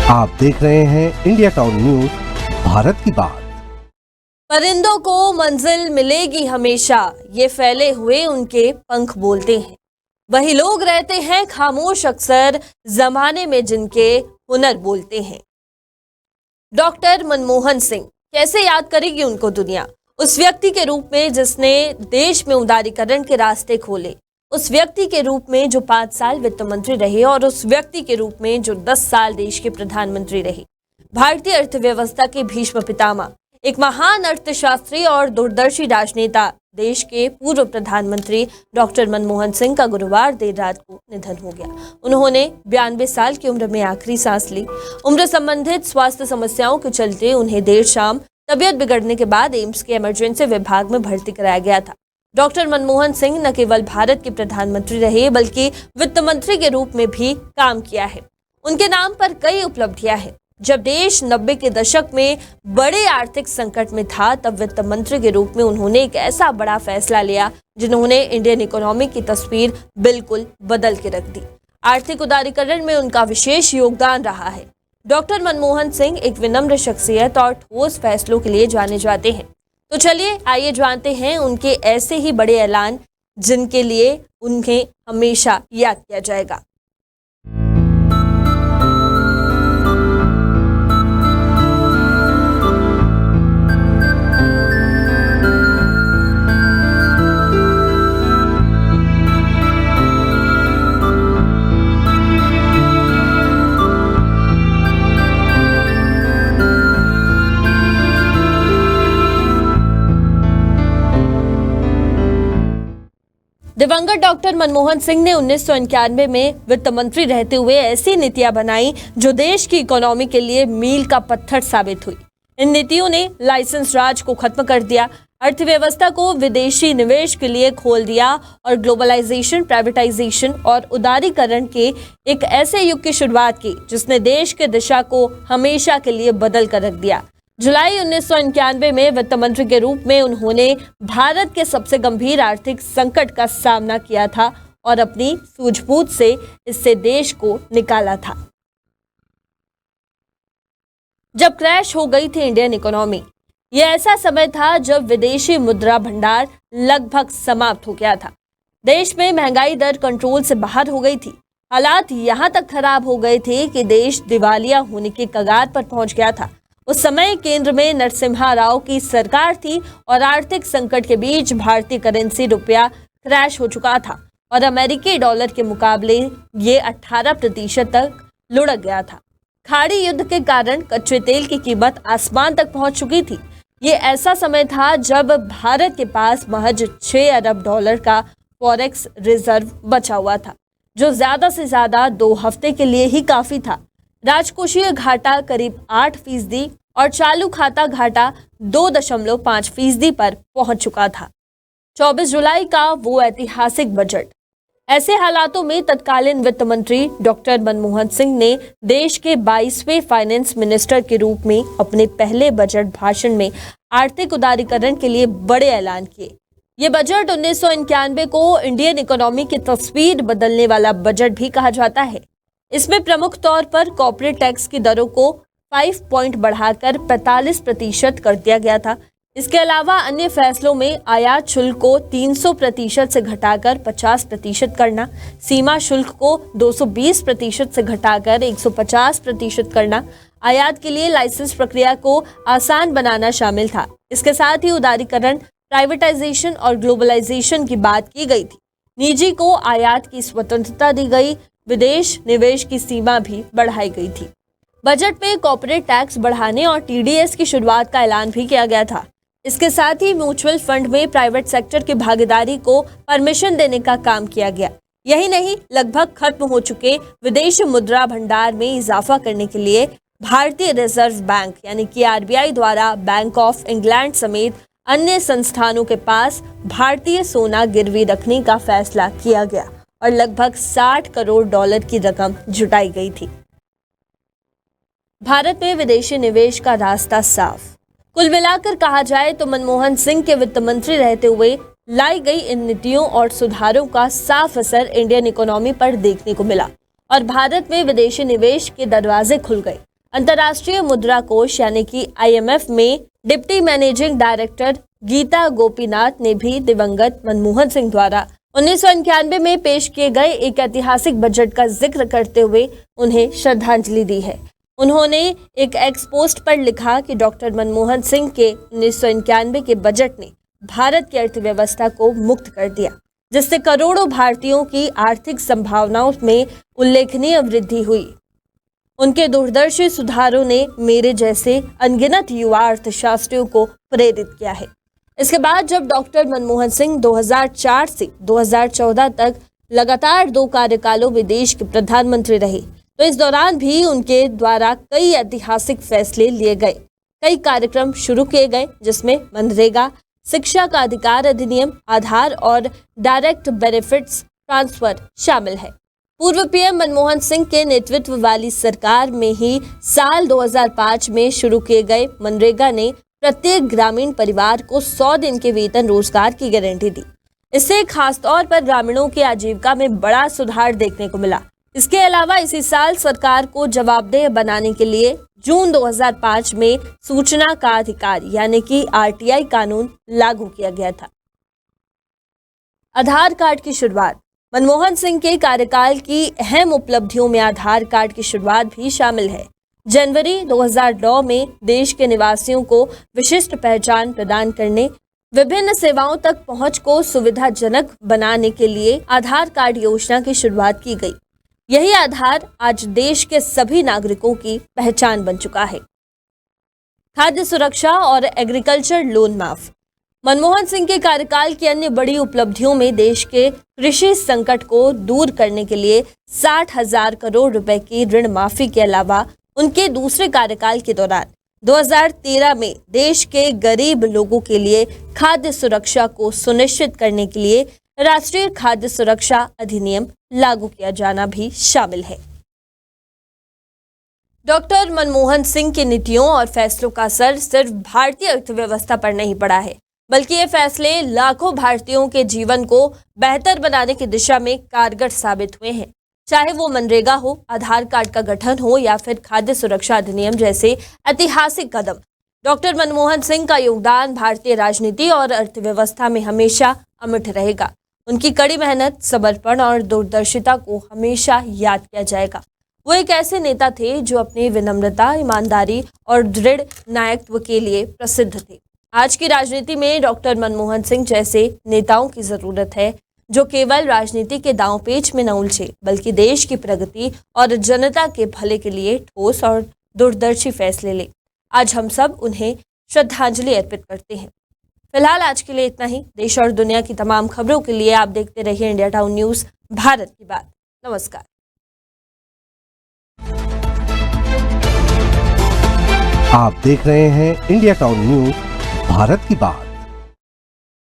आप देख रहे हैं इंडिया टाउन न्यूज, भारत की बात। परिंदों को मंजिल मिलेगी हमेशा, ये फैले हुए उनके पंख बोलते हैं। वही लोग रहते हैं खामोश अक्सर, जमाने में जिनके हुनर बोलते हैं। डॉक्टर मनमोहन सिंह, कैसे याद करेगी उनको दुनिया, उस व्यक्ति के रूप में जिसने देश में उदारीकरण के रास्ते खोले, उस व्यक्ति के रूप में जो 5 साल वित्त मंत्री रहे और उस व्यक्ति के रूप में जो 10 साल देश के प्रधानमंत्री रहे। भारतीय अर्थव्यवस्था के भीष्म पितामह, एक महान अर्थशास्त्री और दूरदर्शी राजनेता, देश के पूर्व प्रधानमंत्री डॉक्टर मनमोहन सिंह का गुरुवार देर रात को निधन हो गया। उन्होंने 92 साल की उम्र में आखिरी सांस ली। उम्र संबंधित स्वास्थ्य समस्याओं के चलते उन्हें देर शाम तबियत बिगड़ने के बाद एम्स के इमरजेंसी विभाग में भर्ती कराया गया था। डॉक्टर मनमोहन सिंह न केवल भारत के प्रधानमंत्री रहे बल्कि वित्त मंत्री के रूप में भी काम किया है। उनके नाम पर कई उपलब्धियां हैं। जब देश 90 के दशक में बड़े आर्थिक संकट में था, तब वित्त मंत्री के रूप में उन्होंने एक ऐसा बड़ा फैसला लिया जिन्होंने इंडियन इकोनॉमी की तस्वीर बिल्कुल बदल के रख दी। आर्थिक उदारीकरण में उनका विशेष योगदान रहा है। डॉक्टर मनमोहन सिंह एक विनम्र शख्सियत और ठोस फैसलों के लिए जाने जाते हैं। तो चलिए आइए जानते हैं उनके ऐसे ही बड़े ऐलान जिनके लिए उन्हें हमेशा याद किया जाएगा। दिवंगत डॉक्टर मनमोहन सिंह ने 1991 में वित्त मंत्री रहते हुए ऐसी नीतियां बनाई जो देश की इकोनॉमी के लिए मील का पत्थर साबित हुई। इन नीतियों ने लाइसेंस राज को खत्म कर दिया, अर्थव्यवस्था को विदेशी निवेश के लिए खोल दिया और ग्लोबलाइजेशन, प्राइवेटाइजेशन और उदारीकरण के एक ऐसे युग की शुरुआत की जिसने देश की दिशा को हमेशा के लिए बदल कर रख दिया। जुलाई 1991 में वित्त मंत्री के रूप में उन्होंने भारत के सबसे गंभीर आर्थिक संकट का सामना किया था और अपनी सूझबूझ से इससे देश को निकाला था। जब क्रैश हो गई थी इंडियन इकोनॉमी, यह ऐसा समय था जब विदेशी मुद्रा भंडार लगभग समाप्त हो गया था। देश में महंगाई दर कंट्रोल से बाहर हो गई थी। हालात यहां तक खराब हो गए थे कि देश दिवालिया होने के कगार पर पहुंच गया था। उस समय केंद्र में नरसिम्हा राव की सरकार थी और आर्थिक संकट के बीच भारतीय करेंसी रुपया क्रैश हो चुका था और अमेरिकी डॉलर के मुकाबले ये 18% तक लुढ़क गया था। खाड़ी युद्ध के कारण कच्चे तेल की कीमत आसमान तक पहुंच चुकी थी। ये ऐसा समय था जब भारत के पास महज 6 अरब डॉलर का फॉरेक्स रिजर्व बचा हुआ था, जो ज्यादा से ज्यादा 2 हफ्ते के लिए ही काफी था। राजकोषीय घाटा करीब 8% और चालू खाता घाटा 2.5% पर पहुंच चुका था। 24 जुलाई का वो ऐतिहासिक बजट। ऐसे हालातों में तत्कालीन वित्त मंत्री डॉक्टर मनमोहन सिंह ने देश के 22वें फाइनेंस मिनिस्टर के रूप में अपने पहले बजट भाषण में आर्थिक उदारीकरण के लिए बड़े ऐलान किए। ये बजट 1991 को इंडियन इकोनॉमी की तस्वीर बदलने वाला बजट भी कहा जाता है। इसमें प्रमुख तौर पर कॉर्पोरेट टैक्स की दरों को 5 पॉइंट बढ़ाकर 45% कर दिया गया था। इसके अलावा अन्य फैसलों में आयात शुल्क को 300% से घटाकर 50% करना, सीमा शुल्क को 220% से घटाकर 150% करना, आयात के लिए लाइसेंस प्रक्रिया को आसान बनाना शामिल था। इसके साथ ही उदारीकरण, प्राइवेटाइजेशन और ग्लोबलाइजेशन की बात की गई थी। निजी को आयात की स्वतंत्रता दी गई, विदेश निवेश की सीमा भी बढ़ाई गई थी। बजट में कॉर्पोरेट टैक्स बढ़ाने और टीडीएस की शुरुआत का ऐलान भी किया गया था। इसके साथ ही म्यूचुअल फंड में प्राइवेट सेक्टर की भागीदारी को परमिशन देने का काम किया गया। यही नहीं, लगभग खत्म हो चुके विदेशी मुद्रा भंडार में इजाफा करने के लिए भारतीय रिजर्व बैंक यानी कि आरबीआई द्वारा बैंक ऑफ इंग्लैंड समेत अन्य संस्थानों के पास भारतीय सोना गिरवी रखने का फैसला किया गया और लगभग 60 करोड़ डॉलर की रकम जुटाई गई थी। भारत में विदेशी निवेश का रास्ता साफ। कुल मिलाकर कहा जाए तो मनमोहन सिंह के वित्त मंत्री रहते हुए लाई गई इन नीतियों और सुधारों का साफ असर इंडियन इकोनॉमी पर देखने को मिला और भारत में विदेशी निवेश के दरवाजे खुल गए। अंतर्राष्ट्रीय मुद्रा कोष यानी कि IMF में deputy managing director Gita Gopinath ने भी दिवंगत मनमोहन सिंह द्वारा 1991 में पेश किए गए एक ऐतिहासिक बजट का जिक्र करते हुए उन्हें श्रद्धांजलि दी है। उन्होंने एक एक्स पोस्ट पर लिखा कि डॉक्टर मनमोहन सिंह के 1991 के बजट ने भारत की अर्थव्यवस्था को मुक्त कर दिया, जिससे करोड़ों भारतीयों की आर्थिक संभावनाओं में उल्लेखनीय वृद्धि हुई। उनके दूरदर्शी सुधारों ने मेरे जैसे अनगिनत युवा अर्थशास्त्रियों को प्रेरित किया है। इसके बाद जब डॉक्टर मनमोहन सिंह 2004 से 2014 तक लगातार 2 कार्यकालों में देश के प्रधानमंत्री रहे, तो इस दौरान भी उनके द्वारा कई ऐतिहासिक फैसले लिए गए, कई कार्यक्रम शुरू किए गए, जिसमें मनरेगा, शिक्षा का अधिकार अधिनियम, आधार और डायरेक्ट बेनिफिट्स ट्रांसफर शामिल है। पूर्व पीएम मनमोहन सिंह के नेतृत्व वाली सरकार में ही साल 2005 में शुरू किए गए मनरेगा ने प्रत्येक ग्रामीण परिवार को 100 दिन के वेतन रोजगार की गारंटी दी। इससे खासतौर पर ग्रामीणों की आजीविका में बड़ा सुधार देखने को मिला। इसके अलावा इसी साल सरकार को जवाबदेह बनाने के लिए जून 2005 में सूचना का अधिकार यानी कि RTI कानून लागू किया गया था। आधार कार्ड की शुरुआत। मनमोहन सिंह के कार्यकाल की अहम उपलब्धियों में आधार कार्ड की शुरुआत भी शामिल है। जनवरी 2009 में देश के निवासियों को विशिष्ट पहचान प्रदान करने, विभिन्न सेवाओं तक पहुंच को सुविधाजनक बनाने के लिए आधार कार्ड योजना की शुरुआत की गई। यही आधार आज देश के सभी नागरिकों की पहचान बन चुका है। खाद्य सुरक्षा और एग्रीकल्चर लोन माफ। मनमोहन सिंह के कार्यकाल की अन्य बड़ी उपलब्धियों में देश के कृषि संकट को दूर करने के लिए 60,000 करोड़ रुपए की ऋण माफी के अलावा उनके दूसरे कार्यकाल के दौरान 2013 में देश के गरीब लोगों के लिए खाद्य सुरक्षा को सुनिश्चित करने के लिए राष्ट्रीय खाद्य सुरक्षा अधिनियम लागू किया जाना भी शामिल है। डॉक्टर मनमोहन सिंह की नीतियों और फैसलों का असर सिर्फ भारतीय अर्थव्यवस्था पर नहीं पड़ा है, बल्कि ये फैसले लाखों भारतीयों के जीवन को बेहतर बनाने की दिशा में कारगर साबित हुए हैं। चाहे वो मनरेगा हो, आधार कार्ड का गठन हो या फिर खाद्य सुरक्षा अधिनियम जैसे ऐतिहासिक कदम, डॉक्टर मनमोहन सिंह का योगदान भारतीय राजनीति और अर्थव्यवस्था में हमेशा अमिट रहेगा। उनकी कड़ी मेहनत, समर्पण और दूरदर्शिता को हमेशा याद किया जाएगा। वो एक ऐसे नेता थे जो अपनी विनम्रता, ईमानदारी और दृढ़ नायकत्व के लिए प्रसिद्ध थे। आज की राजनीति में डॉक्टर मनमोहन सिंह जैसे नेताओं की जरूरत है जो केवल राजनीति के दांवपेच में न उलझे, बल्कि देश की प्रगति और जनता के भले के लिए ठोस और दूरदर्शी फैसले ले। आज हम सब उन्हें श्रद्धांजलि अर्पित करते हैं। फिलहाल आज के लिए इतना ही। देश और दुनिया की तमाम खबरों के लिए आप देखते रहिए इंडिया टाउन न्यूज, भारत की बात। नमस्कार। आप देख रहे हैं इंडिया टाउन न्यूज, भारत की बात।